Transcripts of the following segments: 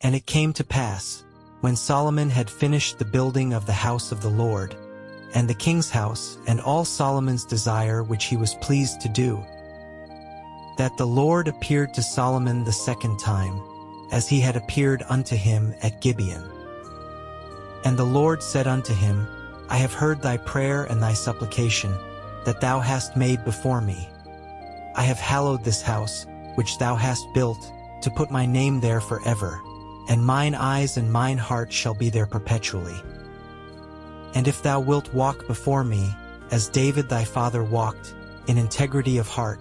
And it came to pass, when Solomon had finished the building of the house of the Lord, and the king's house, and all Solomon's desire which he was pleased to do, that the Lord appeared to Solomon the second time, as he had appeared unto him at Gibeon. And the Lord said unto him, I have heard thy prayer and thy supplication, that thou hast made before me. I have hallowed this house, which thou hast built, to put my name there forever, and mine eyes and mine heart shall be there perpetually. And if thou wilt walk before me, as David thy father walked, in integrity of heart,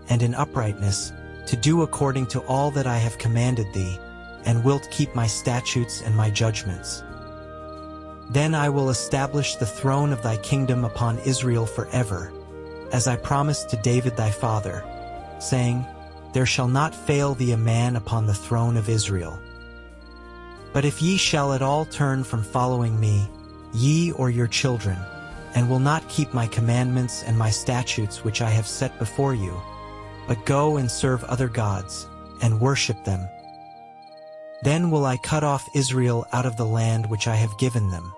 and in uprightness, to do according to all that I have commanded thee, and wilt keep my statutes and my judgments, then I will establish the throne of thy kingdom upon Israel forever, as I promised to David thy father, saying, There shall not fail thee a man upon the throne of Israel. But if ye shall at all turn from following me, ye or your children, and will not keep my commandments and my statutes which I have set before you, but go and serve other gods, and worship them, then will I cut off Israel out of the land which I have given them,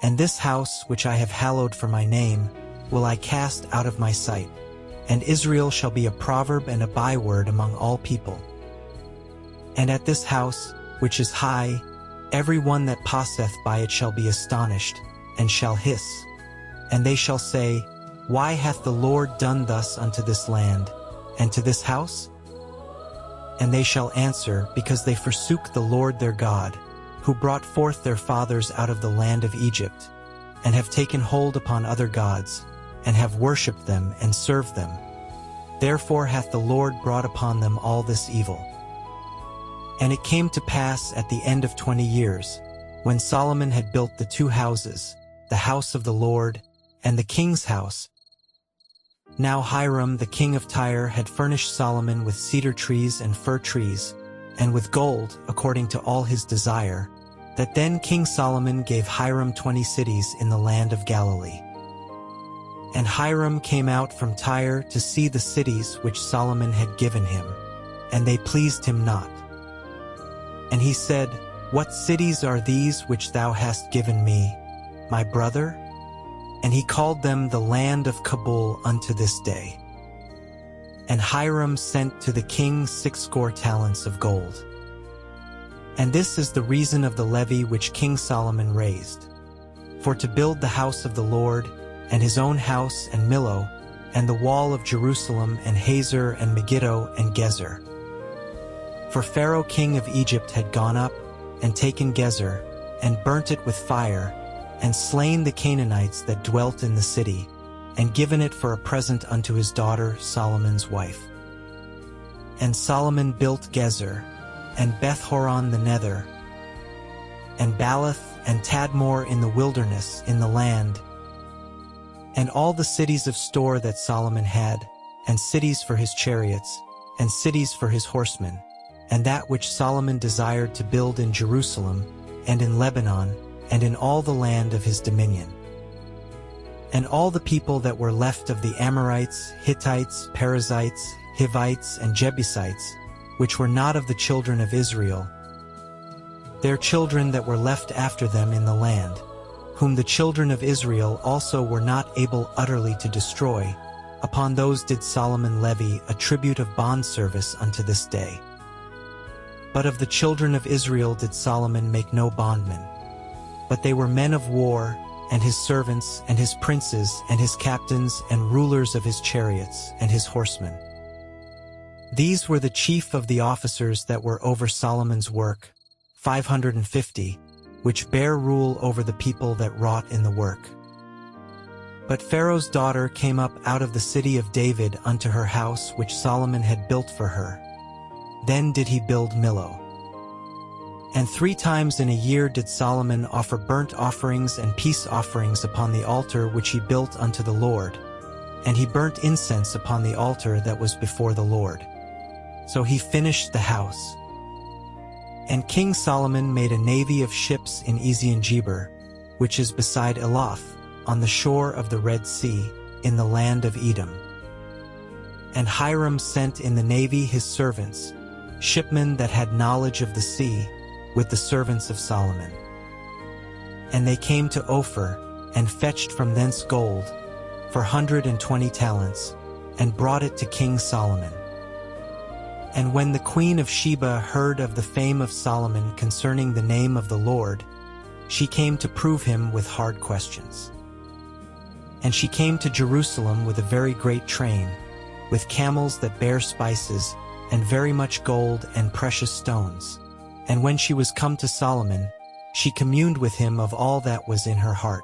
and this house which I have hallowed for my name will I cast out of my sight, and Israel shall be a proverb and a byword among all people. And at this house, which is high, every one that passeth by it shall be astonished, and shall hiss. And they shall say, Why hath the Lord done thus unto this land, and to this house? And they shall answer, Because they forsook the Lord their God, who brought forth their fathers out of the land of Egypt, and have taken hold upon other gods, and have worshipped them and served them. Therefore hath the Lord brought upon them all this evil. And it came to pass at the end of 20 years, when Solomon had built the two houses, the house of the Lord, and the king's house. Now Hiram the king of Tyre had furnished Solomon with cedar trees and fir trees, and with gold, according to all his desire, that then King Solomon gave Hiram 20 cities in the land of Galilee. And Hiram came out from Tyre to see the cities which Solomon had given him, and they pleased him not. And he said, What cities are these which thou hast given me, my brother? And he called them the land of Kabul unto this day. And Hiram sent to the king 60 talents of gold. And this is the reason of the levy which King Solomon raised, for to build the house of the Lord, and his own house and Millo, and the wall of Jerusalem, and Hazor, and Megiddo, and Gezer. For Pharaoh king of Egypt had gone up, and taken Gezer, and burnt it with fire, and slain the Canaanites that dwelt in the city, and given it for a present unto his daughter Solomon's wife. And Solomon built Gezer, and Beth-horon the nether, and Baalath, and Tadmor in the wilderness in the land, and all the cities of store that Solomon had, and cities for his chariots, and cities for his horsemen, and that which Solomon desired to build in Jerusalem, and in Lebanon, and in all the land of his dominion. And all the people that were left of the Amorites, Hittites, Perizzites, Hivites, and Jebusites, which were not of the children of Israel, their children that were left after them in the land, whom the children of Israel also were not able utterly to destroy, upon those did Solomon levy a tribute of bondservice unto this day. But of the children of Israel did Solomon make no bondmen, but they were men of war, and his servants, and his princes, and his captains, and rulers of his chariots, and his horsemen. These were the chief of the officers that were over Solomon's work, 550, which bare rule over the people that wrought in the work. But Pharaoh's daughter came up out of the city of David unto her house which Solomon had built for her. Then did he build Millo. And 3 times in a year did Solomon offer burnt offerings and peace offerings upon the altar which he built unto the Lord, and he burnt incense upon the altar that was before the Lord. So he finished the house. And King Solomon made a navy of ships in Ezion-Geber, which is beside Elath, on the shore of the Red Sea, in the land of Edom. And Hiram sent in the navy his servants, shipmen that had knowledge of the sea, with the servants of Solomon. And they came to Ophir, and fetched from thence gold, for 120 talents, and brought it to King Solomon. And when the queen of Sheba heard of the fame of Solomon concerning the name of the Lord, she came to prove him with hard questions. And she came to Jerusalem with a very great train, with camels that bear spices, and very much gold and precious stones. And when she was come to Solomon, she communed with him of all that was in her heart.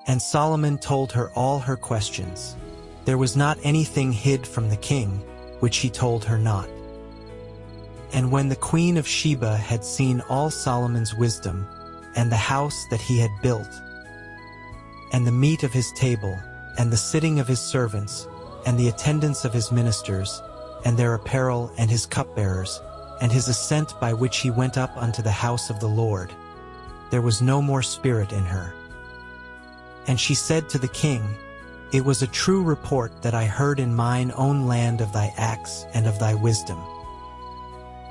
And Solomon told her all her questions. There was not anything hid from the king, which he told her not. And when the queen of Sheba had seen all Solomon's wisdom, and the house that he had built, and the meat of his table, and the sitting of his servants, and the attendance of his ministers, and their apparel, and his cupbearers, and his ascent by which he went up unto the house of the Lord, there was no more spirit in her. And she said to the king, It was a true report that I heard in mine own land of thy acts and of thy wisdom.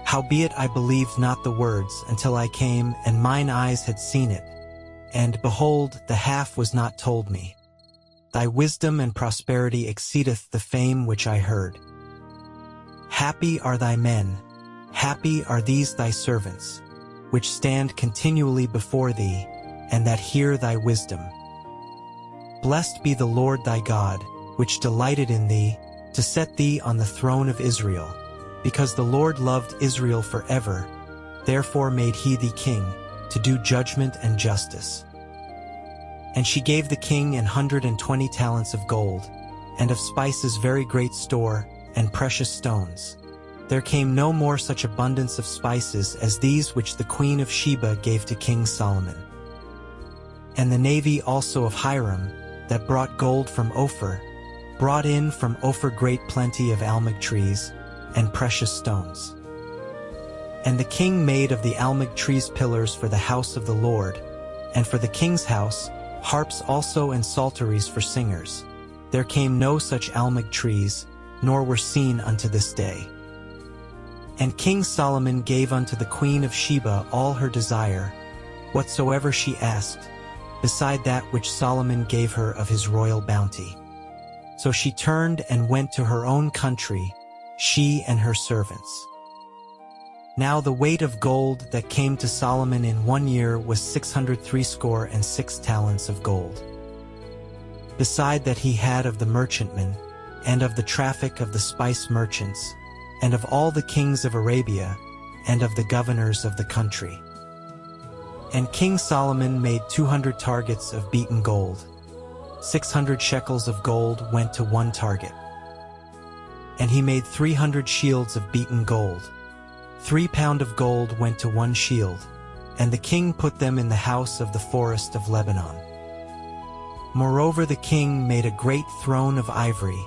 Howbeit I believed not the words until I came, and mine eyes had seen it. And behold, the half was not told me. Thy wisdom and prosperity exceedeth the fame which I heard. Happy are thy men, happy are these thy servants, which stand continually before thee, and that hear thy wisdom. Blessed be the Lord thy God, which delighted in thee, to set thee on the throne of Israel, because the Lord loved Israel forever, therefore made he thee king, to do judgment and justice. And she gave the king 120 talents of gold, and of spices very great store, and precious stones. There came no more such abundance of spices as these which the queen of Sheba gave to King Solomon. And the navy also of Hiram, that brought gold from Ophir, brought in from Ophir great plenty of almug trees, and precious stones. And the king made of the almug trees pillars for the house of the Lord, and for the king's house, harps also and psalteries for singers. There came no such almug trees, nor were seen unto this day. And King Solomon gave unto the queen of Sheba all her desire, whatsoever she asked, beside that which Solomon gave her of his royal bounty. So she turned and went to her own country, she and her servants. Now the weight of gold that came to Solomon in 1 year was 666 talents of gold. Beside that he had of the merchantmen, and of the traffic of the spice merchants, and of all the kings of Arabia, and of the governors of the country. And King Solomon made 200 targets of beaten gold. 600 shekels of gold went to one target. And he made 300 shields of beaten gold. 3 pound of gold went to one shield, and the king put them in the house of the forest of Lebanon. Moreover, the king made a great throne of ivory,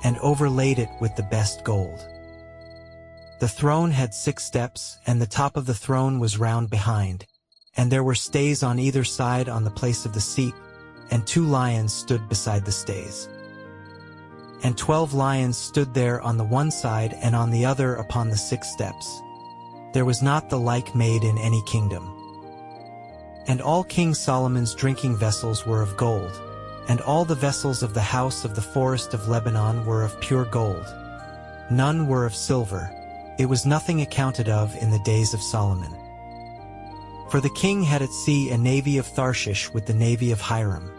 and overlaid it with the best gold. The throne had 6 steps, and the top of the throne was round behind, and there were stays on either side on the place of the seat, and 2 lions stood beside the stays. And 12 lions stood there on the one side and on the other upon the 6 steps. There was not the like made in any kingdom. And all King Solomon's drinking vessels were of gold, and all the vessels of the house of the forest of Lebanon were of pure gold. None were of silver. It was nothing accounted of in the days of Solomon. For the king had at sea a navy of Tharshish with the navy of Hiram.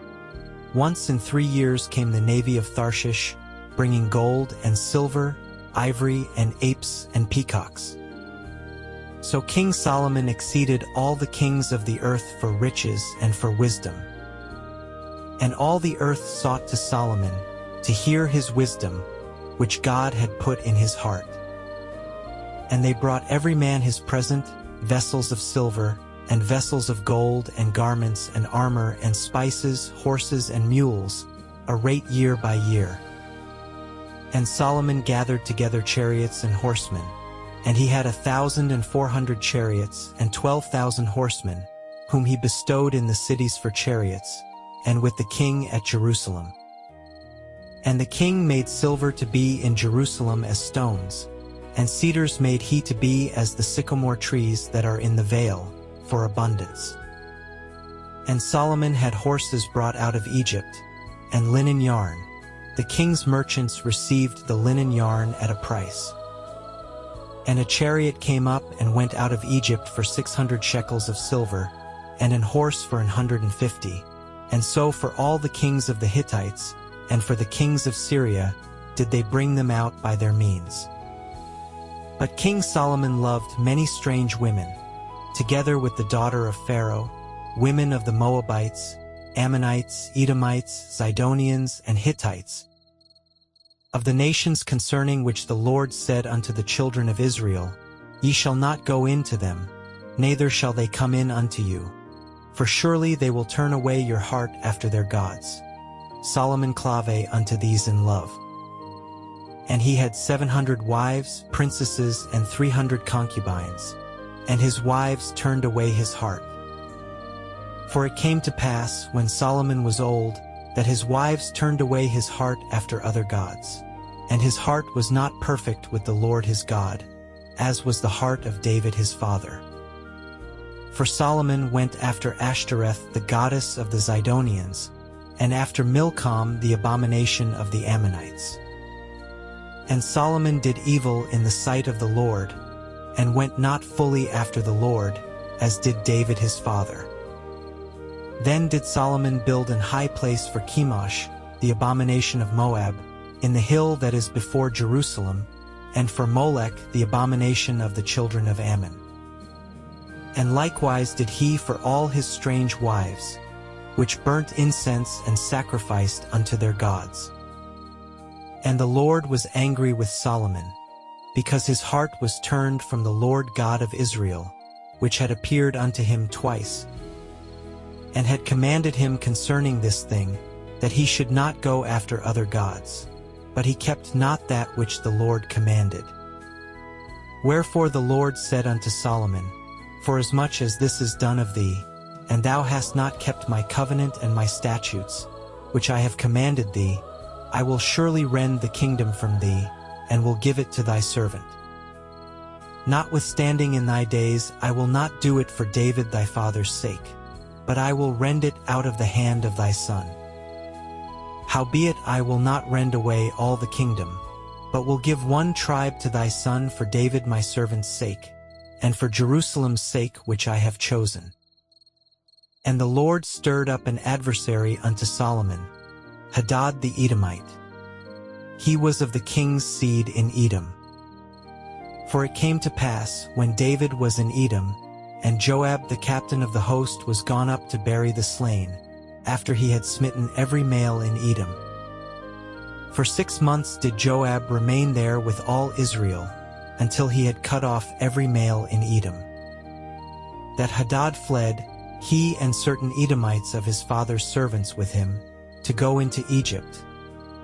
Once in 3 years came the navy of Tharshish, bringing gold and silver, ivory and apes and peacocks. So King Solomon exceeded all the kings of the earth for riches and for wisdom. And all the earth sought to Solomon, to hear his wisdom, which God had put in his heart. And they brought every man his present, vessels of silver, and vessels of gold, and garments, and armor, and spices, horses, and mules, a rate year by year. And Solomon gathered together chariots and horsemen, and he had 1,400 chariots, and 12,000 horsemen, whom he bestowed in the cities for chariots, and with the king at Jerusalem. And the king made silver to be in Jerusalem as stones, and cedars made he to be as the sycamore trees that are in the vale, for abundance. And Solomon had horses brought out of Egypt, and linen yarn. The king's merchants received the linen yarn at a price. And a chariot came up and went out of Egypt for 600 shekels of silver, and an horse for 150. And so for all the kings of the Hittites, and for the kings of Syria, did they bring them out by their means. But King Solomon loved many strange women, together with the daughter of Pharaoh, women of the Moabites, Ammonites, Edomites, Zidonians, and Hittites, of the nations concerning which the Lord said unto the children of Israel, Ye shall not go in to them, neither shall they come in unto you, for surely they will turn away your heart after their gods. Solomon clave unto these in love. And he had 700 wives, princesses, and 300 concubines, and his wives turned away his heart. For it came to pass, when Solomon was old, that his wives turned away his heart after other gods. And his heart was not perfect with the Lord his God, as was the heart of David his father. For Solomon went after Ashtoreth the goddess of the Zidonians, and after Milcom the abomination of the Ammonites. And Solomon did evil in the sight of the Lord, and went not fully after the Lord, as did David his father. Then did Solomon build an high place for Chemosh, the abomination of Moab, in the hill that is before Jerusalem, and for Molech the abomination of the children of Ammon. And likewise did he for all his strange wives, which burnt incense and sacrificed unto their gods. And the Lord was angry with Solomon, because his heart was turned from the Lord God of Israel, which had appeared unto him twice, and had commanded him concerning this thing, that he should not go after other gods. But he kept not that which the Lord commanded. Wherefore the Lord said unto Solomon, Forasmuch as this is done of thee, and thou hast not kept my covenant and my statutes, which I have commanded thee, I will surely rend the kingdom from thee, and will give it to thy servant. Notwithstanding in thy days I will not do it for David thy father's sake, but I will rend it out of the hand of thy son. Howbeit I will not rend away all the kingdom, but will give one tribe to thy son for David my servant's sake, and for Jerusalem's sake which I have chosen. And the Lord stirred up an adversary unto Solomon, Hadad the Edomite. He was of the king's seed in Edom. For it came to pass, when David was in Edom, and Joab the captain of the host was gone up to bury the slain, after he had smitten every male in Edom. For 6 months did Joab remain there with all Israel, until he had cut off every male in Edom. That Hadad fled, he and certain Edomites of his father's servants with him, to go into Egypt,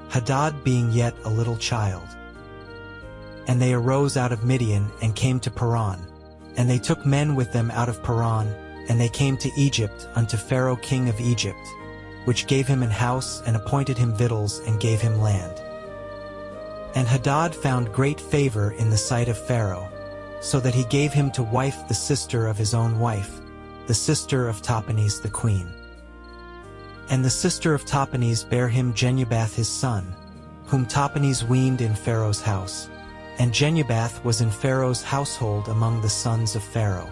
Hadad being yet a little child. And they arose out of Midian and came to Paran, and they took men with them out of Paran, and they came to Egypt unto Pharaoh king of Egypt, which gave him an house and appointed him victuals and gave him land. And Hadad found great favor in the sight of Pharaoh, so that he gave him to wife the sister of his own wife, the sister of Tahpenes the queen. And the sister of Tahpenes bare him Genubath his son, whom Tahpenes weaned in Pharaoh's house, and Genubath was in Pharaoh's household among the sons of Pharaoh.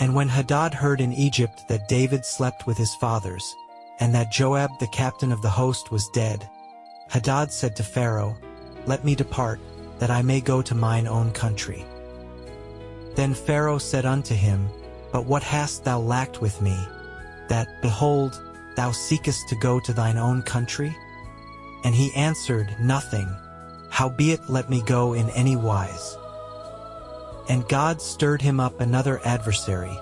And when Hadad heard in Egypt that David slept with his fathers, and that Joab the captain of the host was dead, Hadad said to Pharaoh, Let me depart, that I may go to mine own country. Then Pharaoh said unto him, But what hast thou lacked with me, that, behold, thou seekest to go to thine own country? And he answered, Nothing, howbeit let me go in any wise. And God stirred him up another adversary,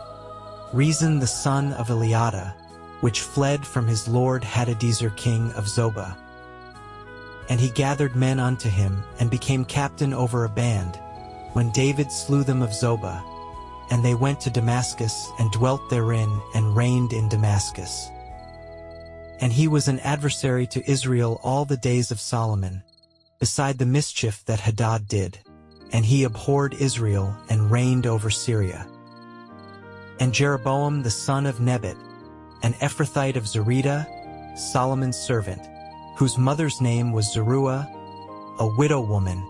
Rezon the son of Eliada, which fled from his lord Hadadezer king of Zobah. And he gathered men unto him, and became captain over a band, when David slew them of Zobah. And they went to Damascus, and dwelt therein, and reigned in Damascus. And he was an adversary to Israel all the days of Solomon, beside the mischief that Hadad did. and he abhorred Israel and reigned over Syria. And Jeroboam the son of Nebat, an Ephrathite of Zerida, Solomon's servant, whose mother's name was Zeruiah, a widow woman,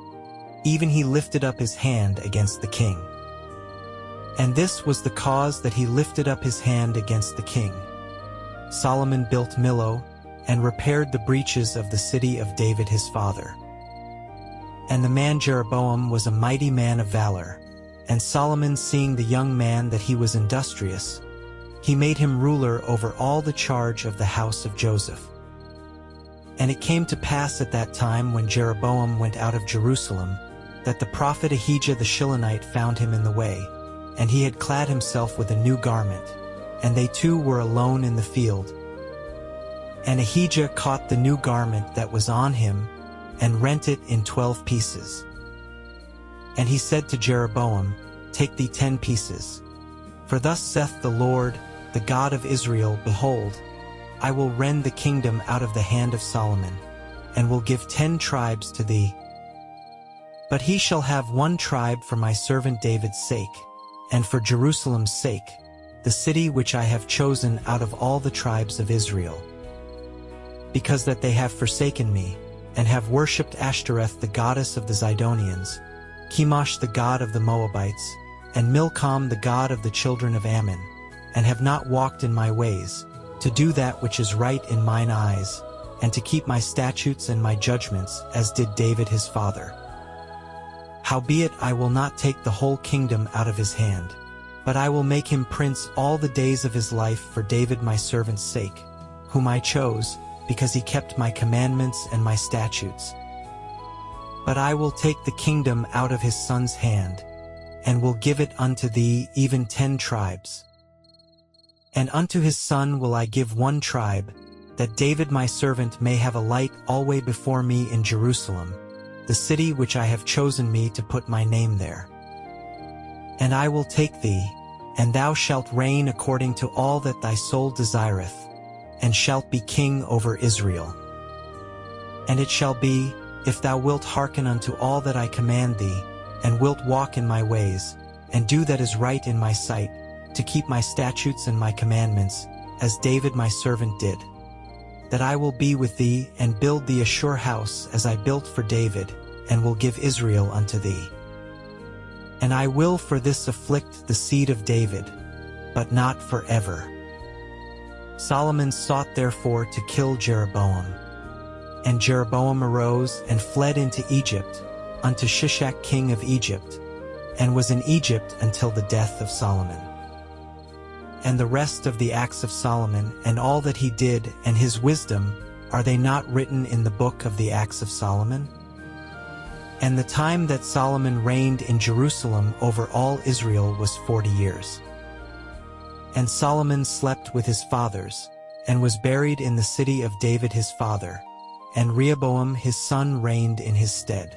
even he lifted up his hand against the king. And this was the cause that he lifted up his hand against the king. Solomon built Millo, and repaired the breaches of the city of David his father. And the man Jeroboam was a mighty man of valor, and Solomon, seeing the young man that he was industrious, he made him ruler over all the charge of the house of Joseph. And it came to pass at that time, when Jeroboam went out of Jerusalem, that the prophet Ahijah the Shilonite found him in the way, and he had clad himself with a new garment, and they two were alone in the field. And Ahijah caught the new garment that was on him, and rent it in 12 pieces. And he said to Jeroboam, Take thee 10 pieces. For thus saith the Lord, the God of Israel, Behold, I will rend the kingdom out of the hand of Solomon, and will give 10 tribes to thee. But he shall have 1 tribe for my servant David's sake, and for Jerusalem's sake, the city which I have chosen out of all the tribes of Israel. Because that they have forsaken me, and have worshipped Ashtoreth the goddess of the Zidonians, Chemosh the god of the Moabites, and Milcom the god of the children of Ammon, and have not walked in my ways, to do that which is right in mine eyes, and to keep my statutes and my judgments, as did David his father. Howbeit I will not take the whole kingdom out of his hand, but I will make him prince all the days of his life for David my servant's sake, whom I chose, because he kept my commandments and my statutes. But I will take the kingdom out of his son's hand, and will give it unto thee, even 10 tribes. And unto his son will I give 1 tribe, that David my servant may have a light alway before me in Jerusalem, the city which I have chosen me to put my name there. And I will take thee, and thou shalt reign according to all that thy soul desireth, and shalt be king over Israel. And it shall be, if thou wilt hearken unto all that I command thee, and wilt walk in my ways, and do that is right in my sight, to keep my statutes and my commandments, as David my servant did, that I will be with thee, and build thee a sure house as I built for David, and will give Israel unto thee. And I will for this afflict the seed of David, but not forever. Solomon sought therefore to kill Jeroboam. And Jeroboam arose and fled into Egypt, unto Shishak king of Egypt, and was in Egypt until the death of Solomon. And the rest of the acts of Solomon, and all that he did, and his wisdom, are they not written in the book of the acts of Solomon? And the time that Solomon reigned in Jerusalem over all Israel was 40 years. And Solomon slept with his fathers, and was buried in the city of David his father, and Rehoboam his son reigned in his stead.